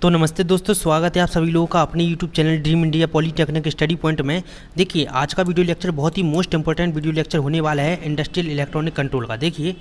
तो नमस्ते दोस्तों, स्वागत है आप सभी लोगों का अपने YouTube channel dream India polytechnic study point में। देखिए, आज का वीडियो लेक्चर बहुत ही मोस्ट इंपॉर्टेंट वीडियो लेक्चर होने वाला है इंडस्ट्रियल इलेक्ट्रॉनिक कंट्रोल का। देखिए,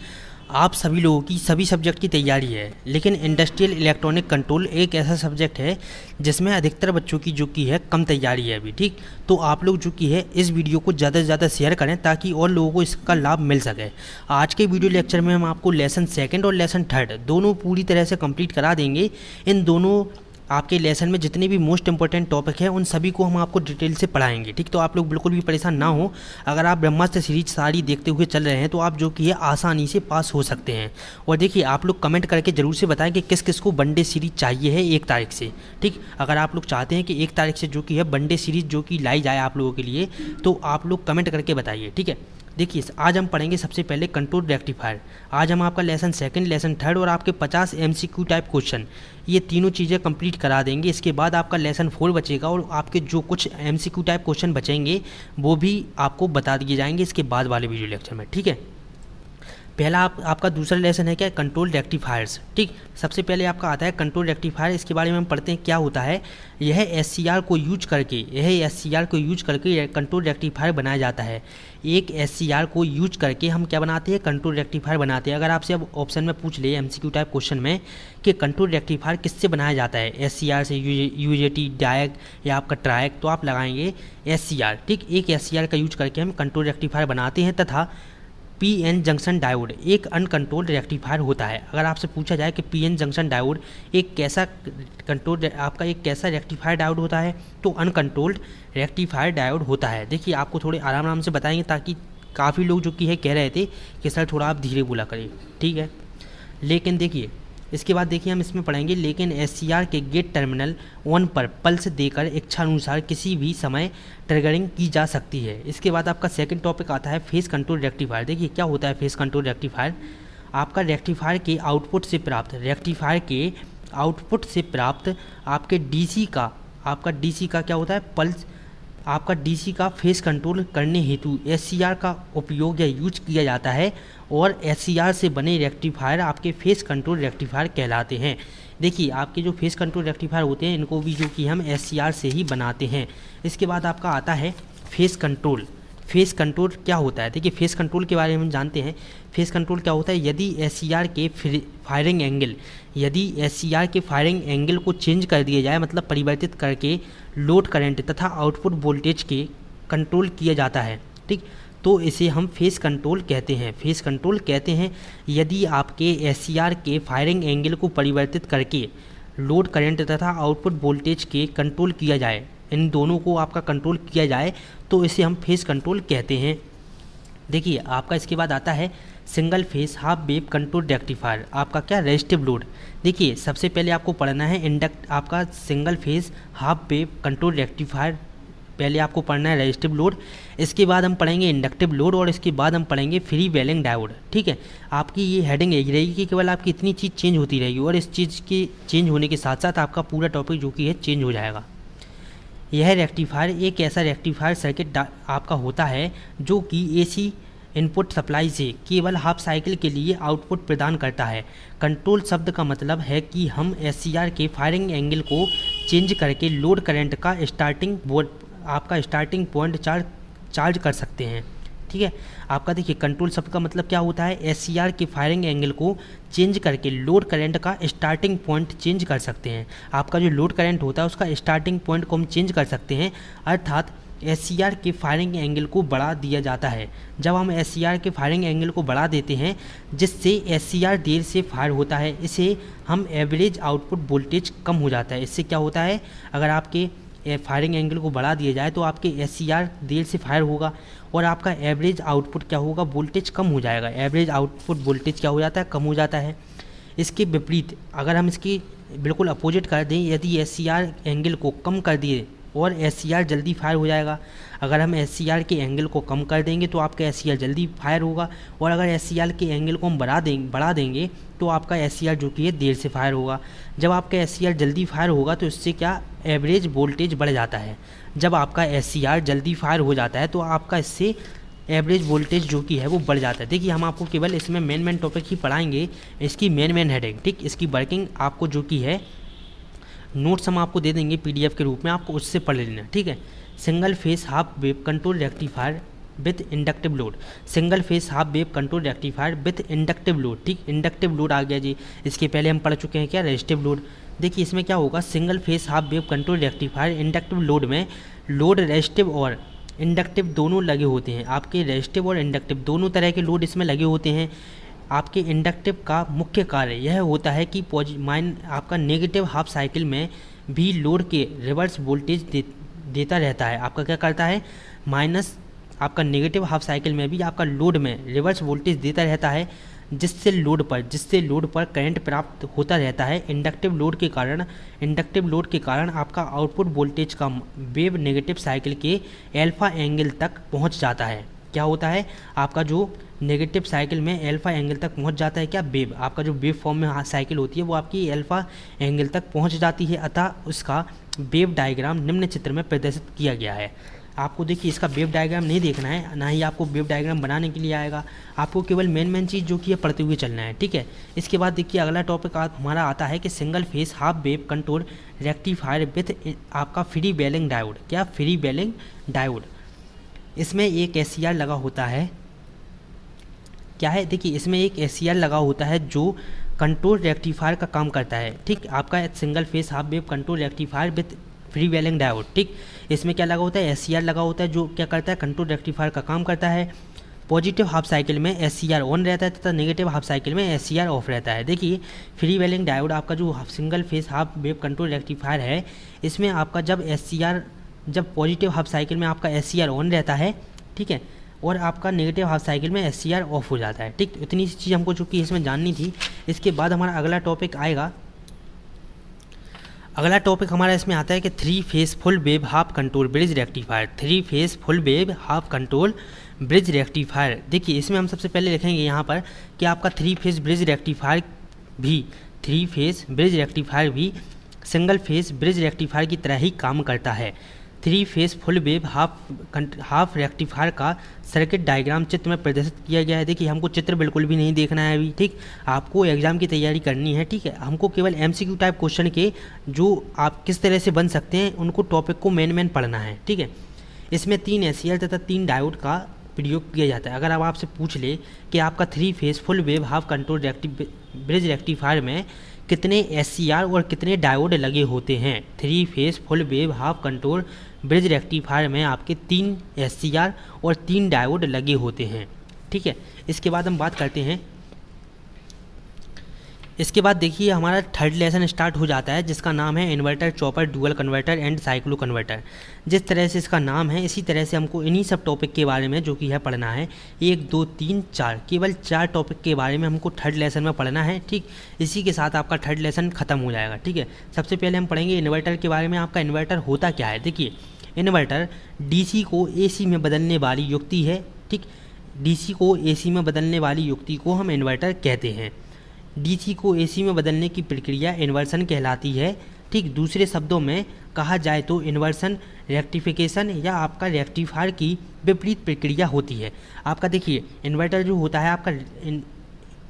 आप सभी लोगों की सभी सब्जेक्ट की तैयारी है, लेकिन इंडस्ट्रियल इलेक्ट्रॉनिक कंट्रोल एक ऐसा सब्जेक्ट है जिसमें अधिकतर बच्चों की जो की है कम तैयारी है अभी। ठीक, तो आप लोग जो की है इस वीडियो को ज़्यादा से ज़्यादा शेयर करें ताकि और लोगों को इसका लाभ मिल सके। आज के वीडियो लेक्चर में हम आपको लेसन सेकेंड और लेसन थर्ड दोनों पूरी तरह से कंप्लीट करा देंगे। इन दोनों आपके लेसन में जितने भी मोस्ट इंपॉर्टेंट टॉपिक है उन सभी को हम आपको डिटेल से पढ़ाएंगे। ठीक, तो आप लोग बिल्कुल भी परेशान ना हो। अगर आप ब्रह्मास्त्र सीरीज सारी देखते हुए चल रहे हैं तो आप जो कि है आसानी से पास हो सकते हैं। और देखिए, आप लोग कमेंट करके ज़रूर से बताएं कि किस किस को वनडे सीरीज चाहिए है 1 तारीख से। ठीक, अगर आप लोग चाहते हैं कि 1 तारीख से जो कि है वनडे सीरीज जो कि लाई जाए आप लोगों के लिए, तो आप लोग कमेंट करके बताइए। ठीक है, देखिए, आज हम पढ़ेंगे सबसे पहले कंट्रोल रेक्टिफायर। आज हम आपका लेसन सेकंड, लेसन थर्ड और आपके 50 MCQ टाइप क्वेश्चन, ये तीनों चीज़ें कंप्लीट करा देंगे। इसके बाद आपका लेसन 4 बचेगा और आपके जो कुछ MCQ टाइप क्वेश्चन बचेंगे वो भी आपको बता दिए जाएंगे इसके बाद वाले वीडियो लेक्चर में। ठीक है, पहला आपका दूसरा लेसन है क्या, कंट्रोल रेक्टिफायर्स। ठीक, सबसे पहले आपका आता है कंट्रोल रेक्टिफायर। इसके बारे में हम पढ़ते हैं क्या होता है। यह SCR को यूज करके कंट्रोल रेक्टिफायर बनाया जाता है। एक SCR को यूज करके हम क्या बनाते हैं, कंट्रोल रेक्टिफायर बनाते हैं। अगर आपसे अब ऑप्शन में पूछ ले MCQ टाइप क्वेश्चन में कि कंट्रोल रेक्टिफायर किससे बनाया जाता है, SCR से, UJT, डायक या आपका ट्रायक, तो आप लगाएंगे SCR। ठीक, एक SCR का यूज करके हम कंट्रोल रेक्टिफायर बनाते हैं। तथा PN जंक्शन डायोड एक अनकंट्रोल्ड रेक्टिफायर होता है। अगर आपसे पूछा जाए कि PN जंक्शन डायोड एक कैसा रेक्टिफायर डायोड होता है, तो अनकंट्रोल्ड रेक्टिफायर डायोड होता है। देखिए, आपको थोड़े आराम आराम से बताएंगे ताकि काफ़ी लोग जो कि है कह रहे थे कि सर थोड़ा आप धीरे बोला करिए। ठीक है, लेकिन देखिए, इसके बाद देखिए हम इसमें पढ़ेंगे लेकिन SCR के गेट टर्मिनल 1 पर पल्स देकर इच्छानुसार किसी भी समय ट्रिगरिंग की जा सकती है। इसके बाद आपका सेकंड टॉपिक आता है फेस कंट्रोल रेक्टिफायर। देखिए, क्या होता है फेस कंट्रोल रेक्टिफायर। आपका रेक्टिफायर के आउटपुट से प्राप्त आपके DC का क्या होता है, पल्स। आपका DC का फेस कंट्रोल करने हेतु SCR का उपयोग या यूज किया जाता है और SCR से बने रेक्टिफायर आपके फेस कंट्रोल रेक्टिफायर कहलाते हैं। देखिए, आपके जो फेस कंट्रोल रेक्टिफायर होते हैं इनको भी जो कि हम SCR से ही बनाते हैं। इसके बाद आपका आता है फेस कंट्रोल। फेस कंट्रोल क्या होता है, देखिए फेस कंट्रोल के बारे में हम जानते हैं। फेस कंट्रोल क्या होता है, यदि SCR के फायरिंग एंगल को चेंज कर दिया जाए, मतलब परिवर्तित करके लोड करंट तथा आउटपुट वोल्टेज के कंट्रोल किया जाता है। ठीक, तो इसे हम फेस कंट्रोल कहते हैं। यदि आपके SCR के फायरिंग एंगल को परिवर्तित करके लोड करंट तथा आउटपुट वोल्टेज के कंट्रोल किया जाए, इन दोनों को आपका कंट्रोल किया जाए, तो इसे हम फेस कंट्रोल कहते हैं। देखिए, आपका इसके बाद आता है single phase half wave control rectifier. आपका क्या, रेजिस्टिव लोड। देखिए, सबसे पहले आपको पढ़ना है आपका single phase half wave control rectifier. पहले आपको पढ़ना है रेजिस्टिव लोड, इसके बाद हम पढ़ेंगे इंडक्टिव लोड और इसके बाद हम पढ़ेंगे फ्री व्हीलिंग डायोड। ठीक है, आपकी ये हेडिंग यही रहेगी कि केवल आपकी इतनी चीज़ चेंज होती रहेगी और इस चीज़ के चेंज होने के साथ साथ आपका पूरा टॉपिक जो कि है चेंज हो जाएगा। यह रेक्टिफायर एक ऐसा रेक्टिफायर सर्किट आपका होता है जो कि AC इनपुट सप्लाई से केवल हाफ साइकिल के लिए आउटपुट प्रदान करता है। कंट्रोल शब्द का मतलब है कि हम SCR के फायरिंग एंगल को चेंज करके लोड करंट का स्टार्टिंग पॉइंट चार्ज कर सकते हैं। ठीक है, आपका देखिए कंट्रोल शब्द का मतलब क्या होता है, SCR के फायरिंग एंगल को चेंज करके लोड करंट का स्टार्टिंग पॉइंट चेंज कर सकते हैं। आपका जो लोड करंट होता है उसका स्टार्टिंग पॉइंट को हम चेंज कर सकते हैं, अर्थात SCR के फायरिंग एंगल को बढ़ा दिया जाता है। जब हम SCR के फायरिंग एंगल को बढ़ा देते हैं जिससे SCR देर से फायर होता है, इसे हम एवरेज आउटपुट वोल्टेज कम हो जाता है। इससे क्या होता है, अगर आपके फायरिंग एंगल को बढ़ा दिया जाए तो आपके SCR देर से फायर होगा और आपका एवरेज आउटपुट क्या होगा, वोल्टेज कम हो जाएगा। एवरेज आउटपुट वोल्टेज क्या हो जाता है, कम हो जाता है। इसके विपरीत अगर हम इसकी बिल्कुल अपोजिट कर दें, यदि SCR एंगल को कम कर दिए और SCR जल्दी फायर हो जाएगा। अगर हम SCR के एंगल को कम कर देंगे तो आपका SCR जल्दी फायर होगा और अगर SCR के एंगल को हम बढ़ा देंगे तो आपका SCR जो कि है देर से फायर होगा। जब आपका SCR जल्दी फायर होगा तो इससे क्या, एवरेज वोल्टेज बढ़ जाता है। जब आपका SCR जल्दी फायर हो जाता है तो आपका इससे एवरेज वोल्टेज जो कि है वो बढ़ जाता है। देखिए, हम आपको केवल इसमें मेन टॉपिक ही पढ़ाएंगे, इसकी मेन हेडिंग। ठीक, इसकी वर्किंग आपको जो कि है नोट्स हम आपको दे देंगे PDF के रूप में, आपको उससे पढ़ लेना, ठीक है। Single phase half wave control rectifier with inductive load, single phase half wave control rectifier with inductive load, ठीक, इंडक्टिव लोड आ गया जी। इसके पहले हम पढ़ चुके हैं क्या, रेजिस्टिव लोड। देखिए इसमें क्या होगा, single phase half wave control rectifier inductive load में लोड रेजिस्टिव और इंडक्टिव दोनों लगे होते हैं। आपके रेजिस्टिव और इंडक्टिव दोनों तरह के लोड इसमें लगे होते हैं। आपके इंडक्टिव का मुख्य कार्य यह होता है कि आपका नेगेटिव हाफ साइकिल में भी लोड के रिवर्स वोल्टेज देता रहता है। आपका क्या करता है, माइनस आपका नेगेटिव हाफ साइकिल में भी आपका लोड में रिवर्स वोल्टेज देता रहता है, जिससे लोड पर करंट प्राप्त होता रहता है। इंडक्टिव लोड के कारण आपका आउटपुट वोल्टेज का वेव नेगेटिव साइकिल के अल्फा एंगल तक पहुंच जाता है। क्या होता है, आपका जो नेगेटिव साइकिल में अल्फा एंगल तक पहुंच जाता है, क्या वेव, आपका जो वेव फॉर्म में साइकिल होती है वो आपकी अल्फा एंगल तक पहुंच जाती है। अतः उसका वेव डायग्राम निम्न चित्र में प्रदर्शित किया गया है। आपको देखिए इसका वेव डायग्राम नहीं देखना है, ना ही आपको वेव डायग्राम बनाने के लिए आएगा, आपको केवल मेन चीज़ जो कि है पढ़ते हुए चलना है, ठीक है। इसके बाद देखिए अगला टॉपिक हमारा आता है कि single phase half wave control rectifier with आपका फ्री व्हीलिंग डायोड। क्या, फ्री व्हीलिंग डायोड। इसमें एक SCR लगा होता है। क्या है, देखिए इसमें एक SCR लगा होता है जो कंट्रोल रेक्टिफायर का काम करता है, ठीक। आपका single phase half wave control rectifier with free wheeling diode, ठीक। इसमें क्या लगा होता है, SCR लगा होता है जो क्या करता है, कंट्रोल रेक्टिफायर का काम करता है। पॉजिटिव हाफ साइकिल में SCR ऑन रहता है तथा नेगेटिव हाफ साइकिल में SCR ऑफ रहता है। देखिए फ्री व्हीलिंग डायोड आपका जो single phase half wave control rectifier है, इसमें आपका जब पॉजिटिव हाफ साइकिल में आपका SCR ऑन रहता है, ठीक है, और आपका नेगेटिव हाफ साइकिल में SCR ऑफ हो जाता है, ठीक। इतनी सी चीज़ हमको चूँकि इसमें जाननी थी। इसके बाद हमारा अगला टॉपिक आएगा, अगला टॉपिक हमारा इसमें आता है कि 3 face full wave half control bridge rectifier. 3 face full wave half control bridge rectifier. देखिए इसमें हम सबसे पहले लिखेंगे यहाँ पर कि आपका 3 फेस ब्रिज रेक्टिफायर भी सिंगल फेस ब्रिज रेक्टिफायर की तरह ही काम करता है। 3 face full wave half rectifier का सर्किट डायग्राम चित्र में प्रदर्शित किया गया है। देखिए हमको चित्र बिल्कुल भी नहीं देखना है अभी, ठीक। आपको एग्जाम की तैयारी करनी है, ठीक है। हमको केवल MCQ टाइप क्वेश्चन के जो आप किस तरह से बन सकते हैं उनको टॉपिक को मेन पढ़ना है, ठीक है। इसमें 3 SCR तथा 3 डायोड का प्रयोग किया जाता है। अगर अब आपसे पूछ ले कि आपका 3 face full wave half control bridge rectifier में कितने SCR और कितने डायोड लगे होते हैं, 3 face full wave half control bridge rectifier में आपके 3 SCR और 3 डायोड लगे होते हैं, ठीक है। इसके बाद हम बात करते हैं, इसके बाद देखिए हमारा थर्ड लेसन स्टार्ट हो जाता है जिसका नाम है inverter chopper dual converter and cyclo converter. जिस तरह से इसका नाम है इसी तरह से हमको इन्हीं सब टॉपिक के बारे में जो कि है पढ़ना है। 1 2 3 4 केवल 4 टॉपिक के बारे में हमको थर्ड लेसन में पढ़ना है, ठीक। इसी के साथ आपका थर्ड लेसन खत्म हो जाएगा, ठीक है। सबसे पहले हम पढ़ेंगे इन्वर्टर के बारे में। आपका इन्वर्टर होता क्या है, देखिए इन्वर्टर DC को AC में बदलने वाली युक्ति है, ठीक। DC को AC में बदलने वाली युक्ति को हम इन्वर्टर कहते हैं। DC को AC में बदलने की प्रक्रिया इन्वर्सन कहलाती है, ठीक। दूसरे शब्दों में कहा जाए तो इन्वर्सन रेक्टिफिकेशन या आपका रेक्टिफायर की विपरीत प्रक्रिया होती है। आपका देखिए इन्वर्टर जो होता है आपका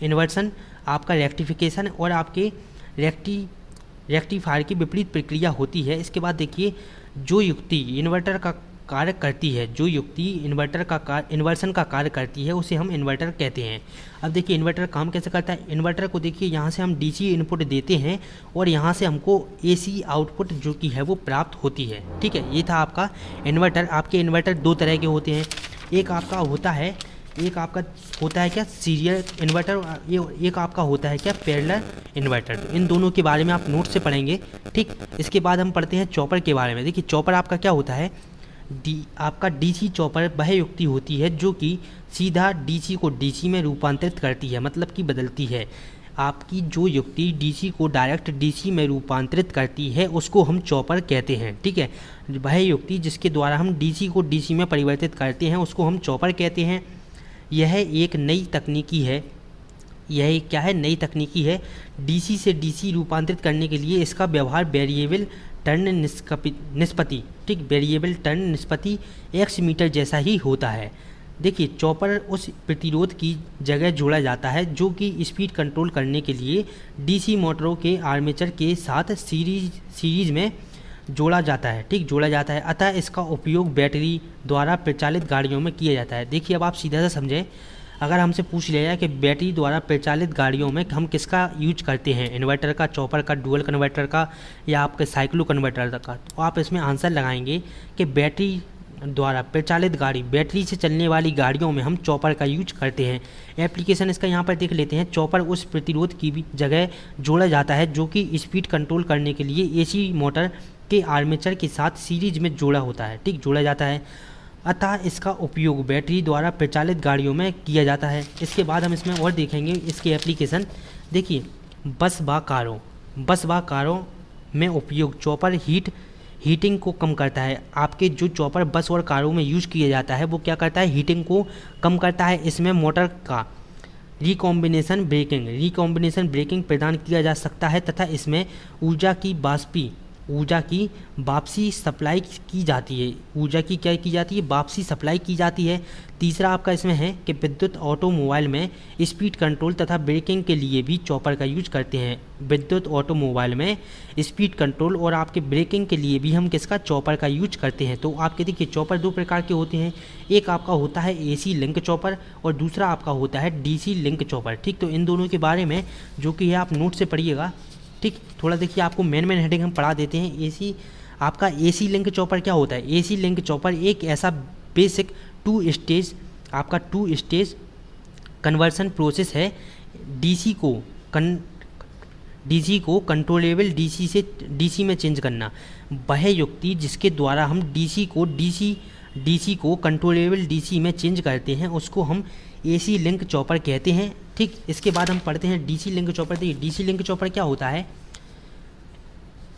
इन्वर्सन आपका रेक्टिफिकेशन और आपके रेक्टिफायर की विपरीत प्रक्रिया होती है। इसके बाद देखिए जो युक्ति इन्वर्टर का कार्य करती है, जो युक्ति इन्वर्सन का कार्य करती है उसे हम इन्वर्टर कहते हैं। अब देखिए इन्वर्टर काम कैसे करता है। इन्वर्टर को देखिए यहाँ से हम DC इनपुट देते हैं और यहाँ से हमको AC आउटपुट जो कि है वो प्राप्त होती है, ठीक है। ये था आपका इन्वर्टर। आपके इन्वर्टर 2 तरह के होते हैं। एक आपका होता है क्या सीरियल इन्वर्टर, एक आपका होता है क्या पैरेलल इन्वर्टर। तो इन दोनों के बारे में आप नोट से पढ़ेंगे, ठीक। इसके बाद हम पढ़ते हैं चॉपर के बारे में। देखिए चॉपर आपका क्या होता है, आपका DC चॉपर वह युक्ति होती है जो कि सीधा DC को DC में रूपांतरित करती है, मतलब कि बदलती है। आपकी जो युक्ति DC को डायरेक्ट DC में रूपांतरित करती है उसको हम चॉपर कहते हैं, ठीक है। वह युक्ति जिसके द्वारा हम DC को DC में परिवर्तित करते हैं उसको हम चॉपर कहते हैं। यह एक नई तकनीकी है। यह क्या है, नई तकनीकी है। DC से DC रूपांतरित करने के लिए इसका व्यवहार वेरिएबल टर्न निष्पत्ति, ठीक, वेरिएबल टर्न निष्पत्ति X मीटर जैसा ही होता है। देखिए चॉपर उस प्रतिरोध की जगह जोड़ा जाता है जो कि स्पीड कंट्रोल करने के लिए डीसी मोटरों के आर्मेचर के साथ सीरीज में जोड़ा जाता है, ठीक, जोड़ा जाता है। अतः इसका उपयोग बैटरी द्वारा प्रचालित गाड़ियों में किया जाता है। देखिए अब आप सीधा सा समझें, अगर हमसे पूछ लिया जाए कि बैटरी द्वारा प्रचालित गाड़ियों में हम किसका यूज करते हैं, इन्वर्टर का, चॉपर का, डुअल कन्वर्टर का या आपके साइक्लो कन्वर्टर का, तो आप इसमें आंसर लगाएंगे कि बैटरी द्वारा प्रचालित गाड़ी, बैटरी से चलने वाली गाड़ियों में हम चॉपर का यूज करते हैं। एप्लीकेशन इसका यहाँ पर देख लेते हैं। चॉपर उस प्रतिरोध की भी जगह जोड़ा जाता है जो कि स्पीड कंट्रोल करने के लिए एसी मोटर के आर्मेचर के साथ सीरीज में जोड़ा होता है, ठीक, जोड़ा जाता है। अतः इसका उपयोग बैटरी द्वारा प्रचालित गाड़ियों में किया जाता है। इसके बाद हम इसमें और देखेंगे इसके एप्लीकेशन। देखिए बस व कारों में उपयोग चॉपर हीटिंग को कम करता है। आपके जो चॉपर बस और कारों में यूज किया जाता है वो क्या करता है, हीटिंग को कम करता है। इसमें मोटर का रिकॉम्बिनेशन ब्रेकिंग प्रदान किया जा सकता है तथा इसमें ऊर्जा की वापसी सप्लाई की जाती है। ऊर्जा की क्या की जाती है, वापसी सप्लाई की जाती है। तीसरा आपका इसमें है कि विद्युत ऑटोमोबाइल में स्पीड कंट्रोल तथा ब्रेकिंग के लिए भी चॉपर का यूज करते हैं। विद्युत ऑटोमोबाइल में स्पीड कंट्रोल और आपके ब्रेकिंग के लिए भी हम किसका, चॉपर का यूज करते हैं। तो आपके देखिए चॉपर दो प्रकार के होते हैं, एक आपका होता है एसी लिंक चॉपर और दूसरा आपका होता है डीसी लिंक चॉपर, ठीक। तो इन दोनों के बारे में जो कि है आप नोट से पढ़िएगा, ठीक। थोड़ा देखिए आपको मेन हेडिंग हम पढ़ा देते हैं। एसी लिंक चॉपर क्या होता है। एसी लिंक चॉपर एक ऐसा basic two stage conversion process है। डीसी को कंट्रोलेबल डीसी से डीसी में चेंज करना, वह युक्ति जिसके द्वारा हम डीसी को कंट्रोलेबल डीसी में चेंज करते हैं उसको हम एसी लिंक चॉपर कहते हैं, ठीक। इसके बाद हम पढ़ते हैं डीसी लिंक चॉपर। देखिए डीसी लिंक चॉपर क्या होता है।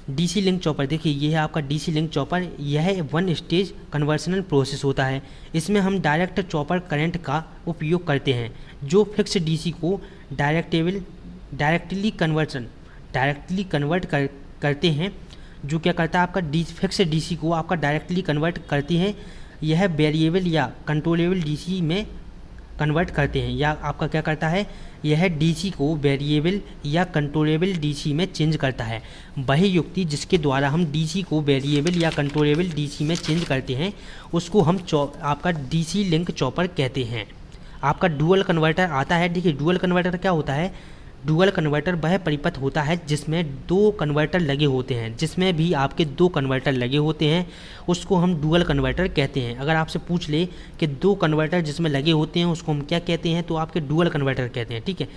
डीसी लिंक चॉपर देखिए ये है आपका डीसी लिंक चॉपर। यह वन स्टेज कन्वर्सनल प्रोसेस होता है। इसमें हम डायरेक्ट चॉपर करंट का उपयोग करते हैं जो फिक्स डीसी को डायरेक्टली कन्वर्ट करते हैं। जो क्या करता है आपका फिक्स डीसी को आपका डायरेक्टली कन्वर्ट करती है। यह वेरिएबल या कंट्रोलेबल डीसी में कन्वर्ट करते हैं, या आपका क्या करता है, यह डीसी को वेरिएबल या कंट्रोलेबल डीसी में चेंज करता है। वही युक्ति जिसके द्वारा हम डीसी को वेरिएबल या कंट्रोलेबल डीसी में चेंज करते हैं उसको हम आपका डीसी लिंक चॉपर कहते हैं। आपका डुअल कन्वर्टर आता है। देखिए डुअल कन्वर्टर क्या होता है। डुअल कन्वर्टर वह परिपथ होता है जिसमें दो कन्वर्टर लगे होते हैं, जिसमें भी आपके दो कन्वर्टर लगे होते हैं उसको हम डुअल कन्वर्टर कहते हैं। अगर आपसे पूछ ले कि दो कन्वर्टर जिसमें लगे होते हैं उसको हम क्या कहते हैं, तो आपके डुअल कन्वर्टर कहते हैं, ठीक है।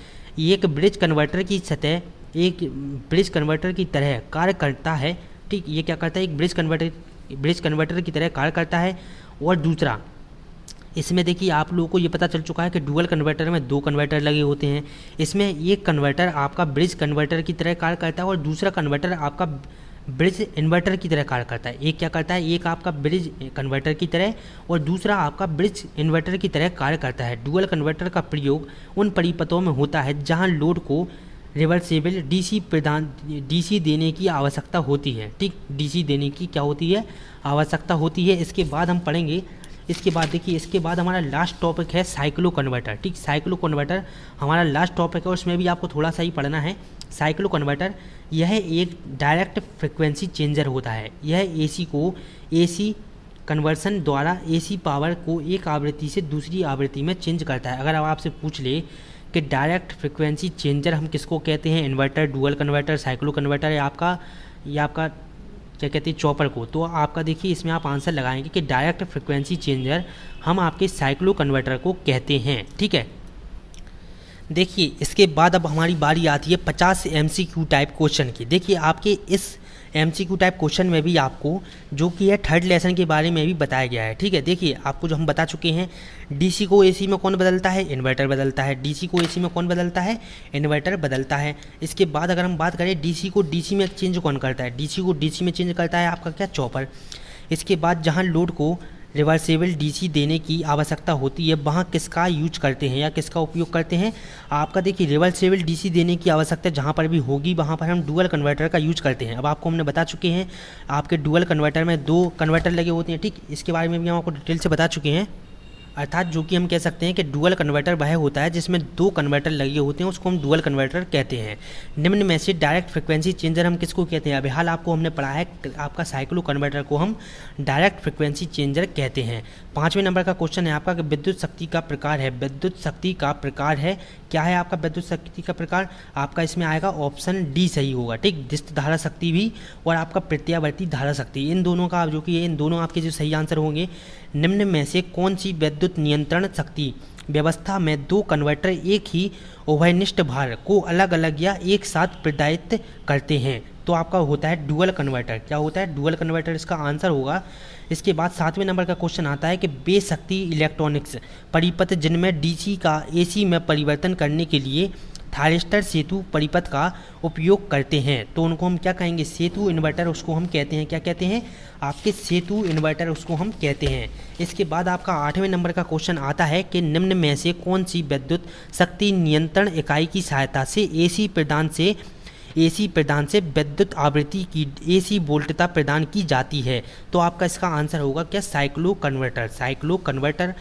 एक ब्रिज कन्वर्टर की सतह एक ब्रिज कन्वर्टर की तरह कार्य करता है, ठीक। ये क्या करता है, एक ब्रिज कन्वर्टर की तरह कार्य करता है। और दूसरा इसमें देखिए आप लोगों को ये पता चल चुका है कि डुअल कन्वर्टर में दो कन्वर्टर लगे होते हैं। इसमें एक कन्वर्टर आपका ब्रिज कन्वर्टर की तरह कार्य करता है और दूसरा कन्वर्टर आपका ब्रिज इन्वर्टर की तरह कार्य करता है। एक क्या करता है, एक आपका ब्रिज कन्वर्टर की तरह और दूसरा आपका ब्रिज इन्वर्टर की तरह कार्य करता है। डुअल कन्वर्टर का प्रयोग उन परिपथों में होता है जहाँ लोड को रिवर्सेबल डीसी देने की आवश्यकता होती है, ठीक। डीसी देने की क्या होती है, आवश्यकता होती है। इसके बाद हम पढ़ेंगे, इसके बाद देखिए इसके बाद हमारा लास्ट टॉपिक है साइक्लो कन्वर्टर, ठीक। साइक्लो कन्वर्टर हमारा लास्ट टॉपिक है, उसमें भी आपको थोड़ा सा ही पढ़ना है। साइक्लो कन्वर्टर यह एक डायरेक्ट फ्रिक्वेंसी चेंजर होता है। यह एसी कन्वर्सन द्वारा एसी पावर को एक आवृत्ति से दूसरी आवृत्ति में चेंज करता है। अगर अब आपसे पूछ ले कि डायरेक्ट फ्रिक्वेंसी चेंजर हम किसको कहते हैं, inverter, dual converter, cyclo converter या आपका क्या कहते हैं, चॉपर को, तो आपका देखिए इसमें आप आंसर लगाएंगे कि डायरेक्ट फ्रिक्वेंसी चेंजर हम आपके साइक्लो कन्वर्टर को कहते हैं, ठीक है। देखिए इसके बाद अब हमारी बारी आती है 50 MCQ टाइप क्वेश्चन की। देखिए आपके इस MCQ टाइप क्वेश्चन में भी आपको जो कि है थर्ड लेसन के बारे में भी बताया गया है, ठीक है। देखिए आपको जो हम बता चुके हैं, डीसी को एसी में कौन बदलता है, इन्वर्टर बदलता है। डीसी को एसी में कौन बदलता है, इन्वर्टर बदलता है। इसके बाद अगर हम बात करें डीसी को डीसी में चेंज कौन करता है, डीसी को डीसी में चेंज करता है आपका क्या, चॉपर। इसके बाद जहाँ लोड को रिवर्सेबल डीसी देने की आवश्यकता होती है वहाँ किसका यूज करते हैं या किसका उपयोग करते हैं, आपका देखिए रिवर्सेबल डीसी देने की आवश्यकता जहाँ पर भी होगी वहाँ पर हम डुअल कन्वर्टर का यूज करते हैं। अब आपको हमने बता चुके हैं आपके डुअल कन्वर्टर में दो कन्वर्टर लगे होते हैं, ठीक। इसके बारे में भी हम आपको डिटेल से बता चुके हैं। अर्थात जो कि हम कह सकते हैं कि डुअल कन्वर्टर वह होता है जिसमें दो कन्वर्टर लगे होते हैं, उसको हम डुअल कन्वर्टर कहते हैं। निम्न में से डायरेक्ट फ्रिक्वेंसी चेंजर हम किसको कहते हैं? अभी हाल आपको हमने पढ़ा है आपका साइक्लो कन्वर्टर को हम डायरेक्ट फ्रिक्वेंसी चेंजर कहते हैं। 5वें नंबर का क्वेश्चन है आपका कि विद्युत शक्ति का प्रकार है, विद्युत शक्ति का प्रकार है, क्या है आपका विद्युत शक्ति का प्रकार? आपका इसमें आएगा ऑप्शन डी सही होगा, ठीक। दिष्ट धारा शक्ति भी और आपका प्रत्यावर्ती धारा शक्ति, इन दोनों का जो कि इन दोनों आपके जो सही आंसर होंगे। निम्न में से कौन सी विद्युत नियंत्रण शक्ति व्यवस्था में दो कन्वर्टर एक ही उभयनिष्ठ भार को अलग अलग या एक साथ प्रदायित करते हैं? तो आपका होता है डुअल कन्वर्टर। क्या होता है? डुअल कन्वर्टर इसका आंसर होगा। इसके बाद 7वें नंबर का क्वेश्चन आता है कि बेशक्ति इलेक्ट्रॉनिक्स परिपथ जिनमें डीसी का एसी में परिवर्तन करने के लिए थायरिस्टर सेतु परिपथ का उपयोग करते हैं, तो उनको हम क्या कहेंगे? सेतु इन्वर्टर उसको हम कहते हैं। क्या कहते हैं? आपके सेतु इन्वर्टर उसको हम कहते हैं। इसके बाद आपका 8वें नंबर का क्वेश्चन आता है कि निम्न में से कौन सी विद्युत शक्ति नियंत्रण इकाई की सहायता से एसी प्रदान से विद्युत आवृत्ति की एसी वोल्टता प्रदान की जाती है? तो आपका इसका आंसर होगा क्या? Cycloconverter. Cycloconverter.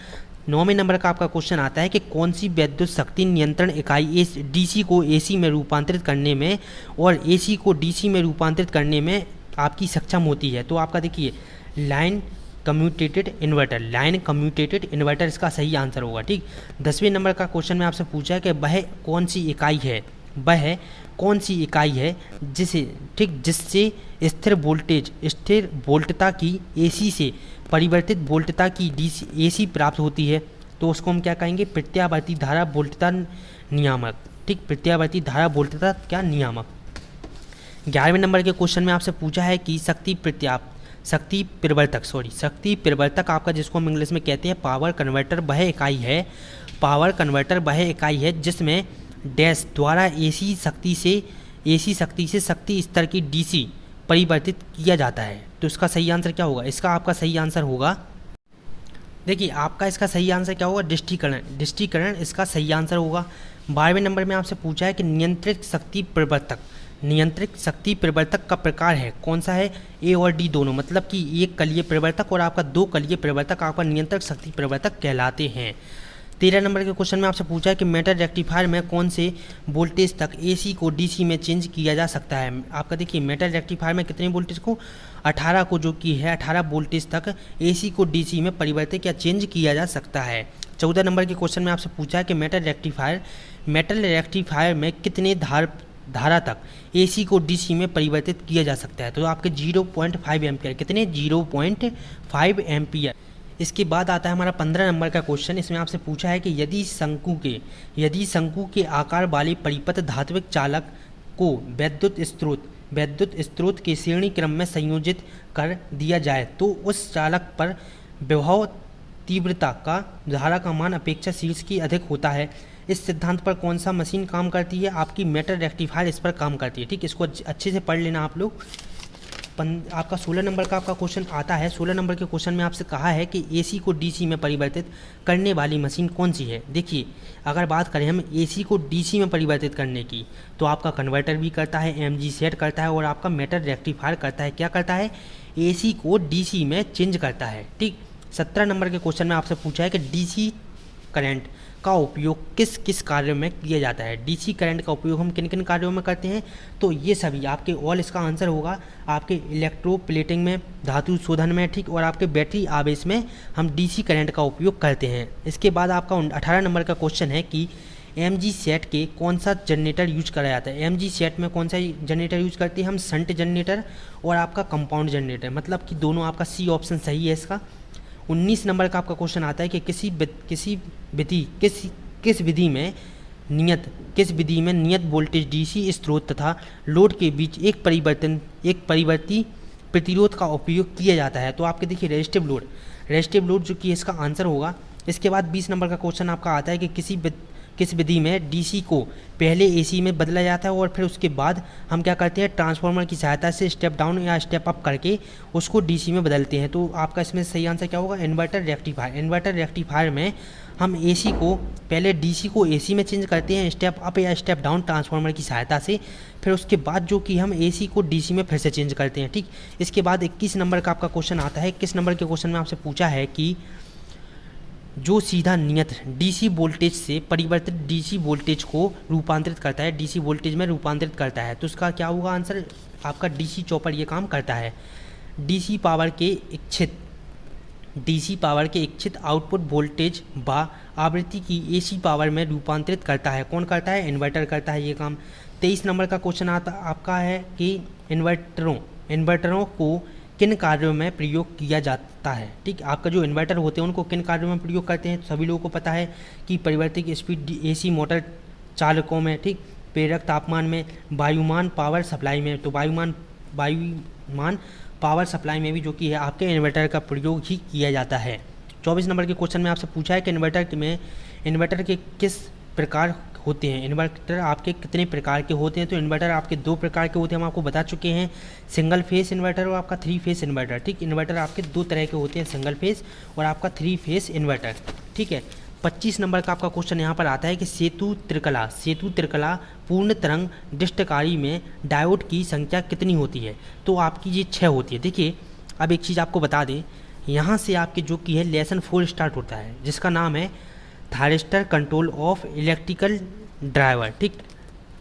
9वें नंबर का आपका क्वेश्चन आता है कि कौन सी विद्युत शक्ति नियंत्रण इकाई डीसी को एसी में रूपांतरित करने में और एसी को डीसी में रूपांतरित करने में आपकी सक्षम होती है? तो आपका देखिए लाइन कम्यूटेटेड इन्वर्टर, लाइन कम्यूटेटेड इन्वर्टर इसका सही आंसर होगा, ठीक। 10वें नंबर का क्वेश्चन में आपसे पूछा है कि वह कौन सी इकाई है, वह कौन सी इकाई है जिससे स्थिर वोल्टता की एसी से परिवर्तित वोल्टता की डीसी एसी प्राप्त होती है? तो उसको हम क्या कहेंगे? प्रत्यावर्ती धारा वोल्टता नियामक, ठीक। प्रत्यावर्ती धारा वोल्टता क्या नियामक। 11वें नंबर के क्वेश्चन में आपसे पूछा है कि शक्ति परिवर्तक आपका जिसको हम इंग्लिश में कहते हैं पावर कन्वर्टर वह इकाई है जिसमें डैश द्वारा एसी शक्ति से शक्ति स्तर की डीसी परिवर्तित किया जाता है। तो इसका सही आंसर क्या होगा? इसका आपका सही आंसर होगा, देखिए आपका इसका सही आंसर क्या होगा? डिस्ट्रीकरण इसका सही आंसर होगा। 12वें नंबर में आपसे पूछा है कि नियंत्रित शक्ति परिवर्तक का प्रकार है कौन सा है? ए और डी दोनों, मतलब कि एक कलीय परिवर्तक और आपका दो कलीय परिवर्तक आपका नियंत्रित शक्ति परिवर्तक कहलाते हैं। 13 नंबर के क्वेश्चन में आपसे पूछा है कि मेटल रेक्टिफायर में कौन से वोल्टेज तक एसी को डीसी में चेंज किया जा सकता है? आपका देखिए मेटल रेक्टिफायर में कितने वोल्टेज को 18 को जो कि है 18 वोल्टेज तक एसी को डीसी में परिवर्तित या चेंज किया जा सकता है। 14 नंबर के क्वेश्चन में आपसे पूछा है कि मेटल रेक्टिफायर में कितने धारा तक एसी को डीसी में परिवर्तित किया जा सकता है? तो आपके 0.5 एम्पियर, कितने? 0.5 एम्पियर। इसके बाद आता है हमारा 15 नंबर का क्वेश्चन। इसमें आपसे पूछा है कि यदि शंकु के आकार वाले परिपथ धात्विक चालक को विद्युत स्रोत के श्रेणी क्रम में संयोजित कर दिया जाए तो उस चालक पर विभव तीव्रता का धारा का मान अपेक्षा शीर्ष की अधिक होता है। इस सिद्धांत पर कौन सा मशीन काम करती है? आपकी मेटल रेक्टिफायर इस पर काम करती है, ठीक। इसको अच्छे से पढ़ लेना आप लोग। आपका 16 नंबर का आपका क्वेश्चन आता है। 16 नंबर के क्वेश्चन में आपसे कहा है कि एसी को डीसी में परिवर्तित करने वाली मशीन कौन सी है? देखिए अगर बात करें हम एसी को डीसी में परिवर्तित करने की, तो आपका कन्वर्टर भी करता है, एमजी सेट करता है और आपका मेटल रेक्टिफायर करता है। क्या करता है? एसी को डीसी में चेंज करता है, ठीक। 17 नंबर के क्वेश्चन में आपसे पूछा है कि डीसी करंट का उपयोग किस किस कार्यों में किया जाता है? डीसी करंट का उपयोग हम किन किन कार्यों में करते हैं? तो ये सभी आपके ऑल इसका आंसर होगा आपके इलेक्ट्रोप्लेटिंग में, धातु शोधन में, ठीक, और आपके बैटरी आवेश में हम डीसी करंट का उपयोग करते हैं। इसके बाद आपका 18 नंबर का क्वेश्चन है कि एमजी सेट के कौन सा जनरेटर यूज करा जाता है? एमजी सेट में कौन सा जनरेटर यूज करते हैं हम? शंट जनरेटर और आपका कंपाउंड जनरेटर, मतलब कि दोनों आपका सी ऑप्शन सही है इसका। 19 नंबर का आपका क्वेश्चन आता है कि किस विधि में नियत वोल्टेज डीसी स्रोत तथा लोड के बीच एक परिवर्ती प्रतिरोध का उपयोग किया जाता है? तो आपके देखिए रेजिस्टिव लोड जो कि इसका आंसर होगा। इसके बाद 20 नंबर का क्वेश्चन आपका आता है कि किस विधि में डीसी को पहले एसी में बदला जाता है और फिर उसके बाद हम क्या करते हैं? ट्रांसफार्मर की सहायता से स्टेप डाउन या स्टेप अप करके उसको डीसी में बदलते हैं। तो आपका इसमें सही आंसर क्या होगा? इन्वर्टर रेक्टिफायर में हम एसी को पहले डीसी को एसी में चेंज करते हैं स्टेप अप या स्टेप डाउन ट्रांसफार्मर की सहायता से, फिर उसके बाद जो कि हम एसी को डीसी में फिर से चेंज करते हैं, ठीक। इसके बाद 21 नंबर का आपका क्वेश्चन आता है। 21 नंबर के क्वेश्चन में आपसे पूछा है कि जो सीधा नियत डीसी वोल्टेज से परिवर्तित डीसी वोल्टेज को रूपांतरित करता है, डीसी वोल्टेज में रूपांतरित करता है। तो उसका क्या होगा आंसर, आपका डीसी चॉपर ये काम करता है। डीसी पावर के इच्छित आउटपुट वोल्टेज व आवृत्ति की एसी पावर में रूपांतरित करता है। कौन करता है, इन्वर्टर करता है ये काम। 23 नंबर का क्वेश्चन आता आपका है कि इन्वर्टरों को किन कार्यों में प्रयोग किया जाता है। ठीक, आपका जो इन्वर्टर होते हैं उनको किन कार्यों में प्रयोग करते हैं, सभी लोगों को पता है कि परिवर्तित स्पीड एसी मोटर चालकों में, ठीक, प्रेरक तापमान में, वायुमान पावर सप्लाई में। तो वायुमान पावर सप्लाई में भी जो कि है आपके इन्वर्टर का प्रयोग ही किया जाता है। 24 नंबर के क्वेश्चन में आपसे पूछा है कि इन्वर्टर के किस प्रकार होते हैं, इन्वर्टर आपके कितने प्रकार के होते हैं। तो इन्वर्टर आपके 2 प्रकार के होते हैं, हम आपको बता चुके हैं, सिंगल फेस इन्वर्टर और आपका 3 फेस इन्वर्टर। ठीक, इन्वर्टर आपके 2 तरह के होते हैं, सिंगल फेस और आपका 3 फेस इन्वर्टर। ठीक है, 25 नंबर का आपका क्वेश्चन यहाँ पर आता है कि सेतु त्रिकला पूर्ण तरंग डिस्टकारी में डायोड की संख्या कितनी होती है। तो आपकी ये 6 होती है। देखिए, अब एक चीज़ आपको बता दें, यहाँ से आपके जो कि है लेसन 4 स्टार्ट होता है, जिसका नाम है thyristor control of electrical driver. ठीक,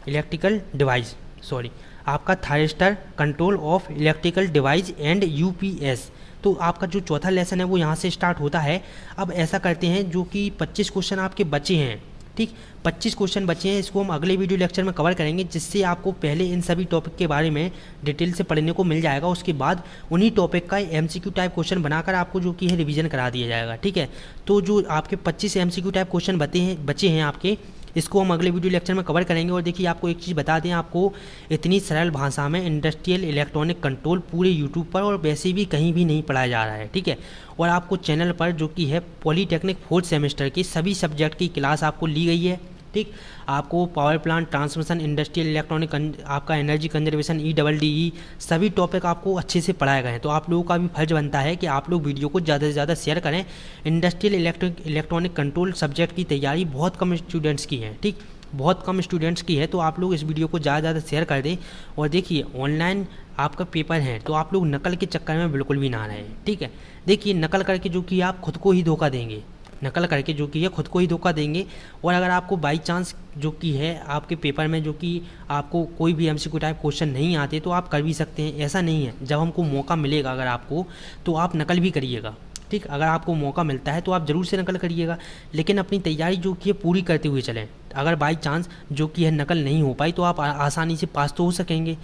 इलेक्ट्रिकल डिवाइस, सॉरी, आपका thyristor control of electrical device and UPS. तो आपका जो चौथा लेसन है वो यहाँ से स्टार्ट होता है। अब ऐसा करते हैं, जो कि 25 क्वेश्चन आपके बचे हैं, ठीक, 25 क्वेश्चन बचे हैं, इसको हम अगले वीडियो लेक्चर में कवर करेंगे, जिससे आपको पहले इन सभी टॉपिक के बारे में डिटेल से पढ़ने को मिल जाएगा। उसके बाद उन्हीं टॉपिक का एमसीक्यू टाइप क्वेश्चन बनाकर आपको जो कि है रिवीजन करा दिया जाएगा। ठीक है, तो जो आपके 25 एमसीक्यू टाइप क्वेश्चन बचे हैं आपके, इसको हम अगले वीडियो लेक्चर में कवर करेंगे। और देखिए, आपको एक चीज़ बता दें, आपको इतनी सरल भाषा में इंडस्ट्रियल इलेक्ट्रॉनिक कंट्रोल पूरे यूट्यूब पर और वैसे भी कहीं भी नहीं पढ़ाया जा रहा है। ठीक है, और आपको चैनल पर जो कि है पॉलीटेक्निक 4th सेमेस्टर की सभी सब्जेक्ट की क्लास आपको ली गई है। ठीक, आपको power plant, transmission, industrial electronic, आपका एनर्जी कंजर्वेशन, EEE सभी टॉपिक आपको अच्छे से पढ़ाए गए हैं। तो आप लोगों का भी फर्ज बनता है कि आप लोग वीडियो को ज़्यादा से ज़्यादा शेयर करें। इंडस्ट्रियल इलेक्ट्रॉनिक कंट्रोल सब्जेक्ट की तैयारी बहुत कम स्टूडेंट्स की है। ठीक, बहुत कम स्टूडेंट्स की है, तो आप लोग इस वीडियो को ज़्यादा से ज़्यादा शेयर कर दें। और देखिए, ऑनलाइन आपका पेपर है, तो आप लोग नकल के चक्कर में बिल्कुल भी ना रहें। ठीक है, देखिए, नकल करके जो कि आप खुद को ही धोखा देंगे, नकल करके जो कि है खुद को ही धोखा देंगे। और अगर आपको बाई चांस जो कि है आपके पेपर में जो कि आपको कोई भी एमसीक्यू टाइप क्वेश्चन नहीं आते, तो आप कर भी सकते हैं। ऐसा नहीं है, जब हमको मौका मिलेगा अगर आपको, तो आप नकल भी करिएगा। ठीक, अगर आपको मौका मिलता है तो आप ज़रूर से नकल करिएगा, लेकिन अपनी तैयारी जो कि है पूरी करते हुए चलें। अगर बाई चांस जो कि है नकल नहीं हो पाई, तो आप आसानी से पास तो हो सकेंगे।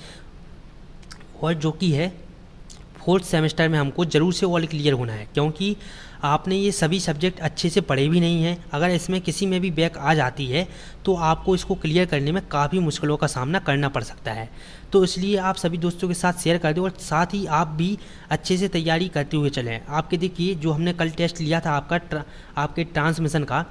और जो कि है 4th सेमेस्टर में हमको ज़रूर से ऑल क्लियर होना है, क्योंकि आपने ये सभी सब्जेक्ट अच्छे से पढ़े भी नहीं हैं। अगर इसमें किसी में भी बैक आ जाती है, तो आपको इसको क्लियर करने में काफ़ी मुश्किलों का सामना करना पड़ सकता है। तो इसलिए आप सभी दोस्तों के साथ शेयर कर दें, और साथ ही आप भी अच्छे से तैयारी करते हुए चलें। आपके देखिए, जो हमने कल टेस्ट लिया था आपके ट्रांसमिशन का,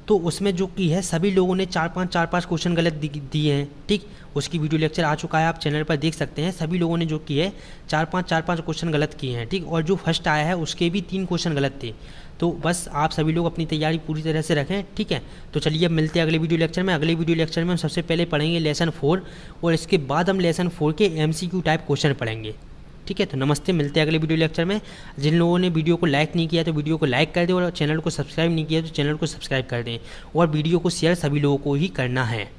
तो उसमें जो कि है सभी लोगों ने 4-5 क्वेश्चन गलत दिए हैं। ठीक, उसकी वीडियो लेक्चर आ चुका है, आप चैनल पर देख सकते हैं। सभी लोगों ने जो कि है 4-5 क्वेश्चन गलत किए हैं। ठीक, और जो फर्स्ट आया है उसके भी 3 क्वेश्चन गलत थे। तो बस आप सभी लोग अपनी तैयारी पूरी तरह से रखें। ठीक है, तो चलिए अब मिलते हैं अगले वीडियो लेक्चर में। अगले वीडियो लेक्चर में हम सबसे पहले पढ़ेंगे लेसन 4, और इसके बाद हम लेसन 4 के MCQ टाइप क्वेश्चन पढ़ेंगे। ठीक है, तो नमस्ते, मिलते हैं अगले वीडियो लेक्चर में। जिन लोगों ने वीडियो को लाइक नहीं किया तो वीडियो को लाइक कर दें, और चैनल को सब्सक्राइब नहीं किया तो चैनल को सब्सक्राइब कर दें, और वीडियो को शेयर सभी लोगों को ही करना है।